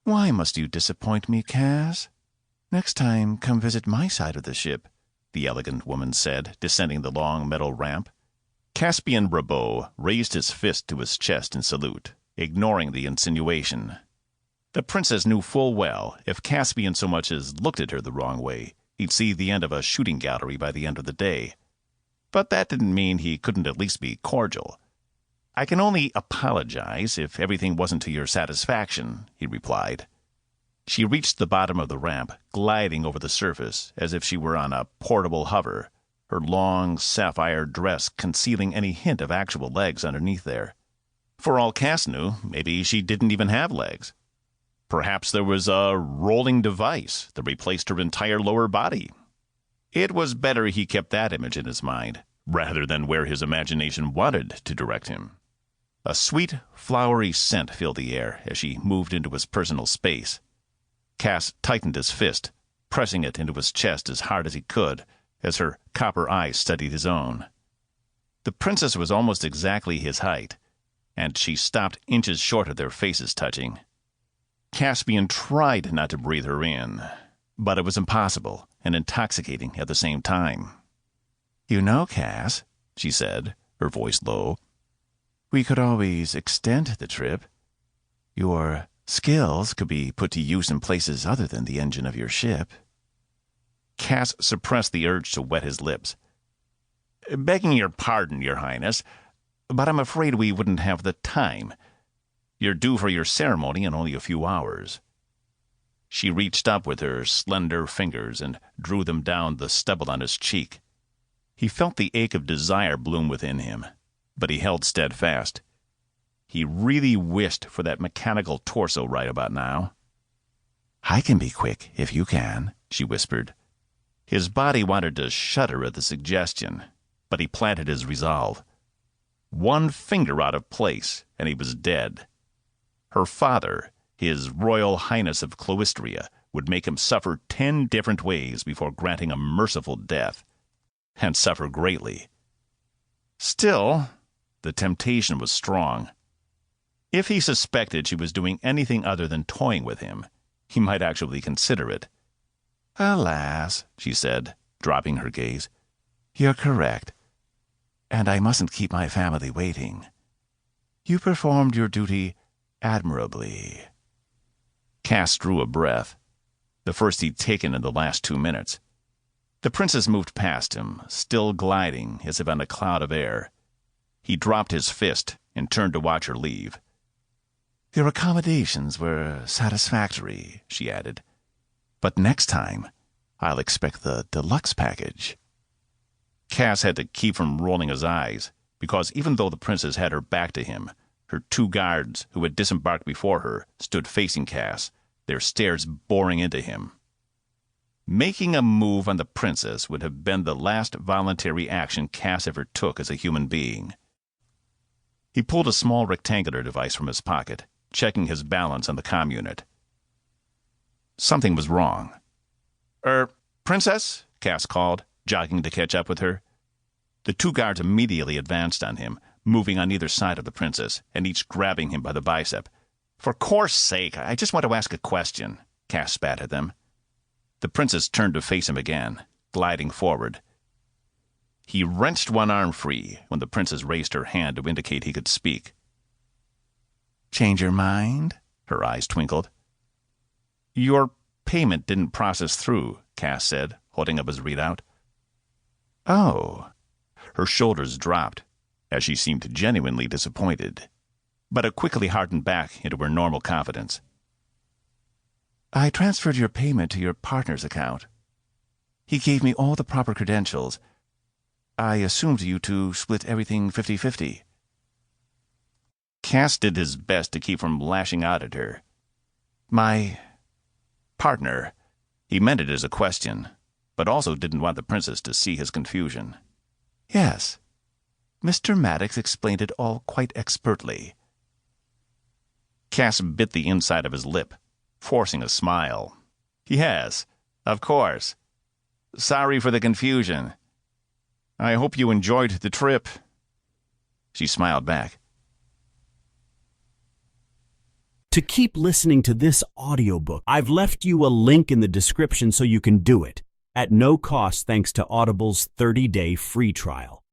"Why must you disappoint me, Cass? Next time come visit my side of the ship," the elegant woman said, descending the long metal ramp. Caspian Brabo raised his fist to his chest in salute, ignoring the insinuation. The princess knew full well if Caspian so much as looked at her the wrong way, he'd see the end of a shooting gallery by the end of the day. But that didn't mean he couldn't at least be cordial. "I can only apologize if everything wasn't to your satisfaction," he replied. She reached the bottom of the ramp, gliding over the surface as if she were on a portable hover, her long sapphire dress concealing any hint of actual legs underneath there. For all Cass knew, maybe she didn't even have legs. Perhaps there was a rolling device that replaced her entire lower body. It was better he kept that image in his mind, rather than where his imagination wanted to direct him. A sweet, flowery scent filled the air as she moved into his personal space. Cass tightened his fist, pressing it into his chest as hard as he could, as her copper eyes studied his own. The princess was almost exactly his height, and she stopped inches short of their faces touching. Caspian tried not to breathe her in, but it was impossible and intoxicating at the same time. "You know, Cass," she said, her voice low, "we could always extend the trip. Your skills could be put to use in places other than the engine of your ship." Cass suppressed the urge to wet his lips. "Begging your pardon, Your Highness, but I'm afraid we wouldn't have the time. You're due for your ceremony in only a few hours." She reached up with her slender fingers and drew them down the stubble on his cheek. He felt the ache of desire bloom within him, but he held steadfast. He really wished for that mechanical torso right about now. "I can be quick, if you can," she whispered. His body wanted to shudder at the suggestion, but he planted his resolve. One finger out of place, and he was dead. Her father, His Royal Highness of Cloistria, would make him suffer 10 different ways before granting a merciful death, and suffer greatly. Still, the temptation was strong. If he suspected she was doing anything other than toying with him, he might actually consider it. "Alas," she said, dropping her gaze, "you're correct, and I mustn't keep my family waiting. You performed your duty admirably." Cass drew a breath, the first he'd taken in the last 2 minutes. The princess moved past him, still gliding as if on a cloud of air. He dropped his fist and turned to watch her leave. "Your accommodations were satisfactory," she added. "But next time, I'll expect the deluxe package." Cass had to keep from rolling his eyes, because even though the princess had her back to him, her 2 guards, who had disembarked before her, stood facing Cass, their stares boring into him. Making a move on the princess would have been the last voluntary action Cass ever took as a human being. He pulled a small rectangular device from his pocket, checking his balance on the comm unit. Something was wrong. Princess?" Cass called, jogging to catch up with her. The 2 guards immediately advanced on him, moving on either side of the princess, and each grabbing him by the bicep. "For course sake, I just want to ask a question," Cass spat at them. The princess turned to face him again, gliding forward. He wrenched one arm free when the princess raised her hand to indicate he could speak. "Change your mind?" Her eyes twinkled. "Your payment didn't process through," Cass said, holding up his readout. "Oh." Her shoulders dropped, as she seemed genuinely disappointed, but it quickly hardened back into her normal confidence. "I transferred your payment to your partner's account. He gave me all the proper credentials. I assumed you two split everything 50-50. Cass did his best to keep from lashing out at her. "My partner." He meant it as a question, but also didn't want the princess to see his confusion. "Yes. Mr. Maddox explained it all quite expertly." Cass bit the inside of his lip, forcing a smile. "Yes, of course. Sorry for the confusion. I hope you enjoyed the trip." She smiled back. To keep listening to this audiobook, I've left you a link in the description so you can do it, at no cost thanks to Audible's 30-day free trial.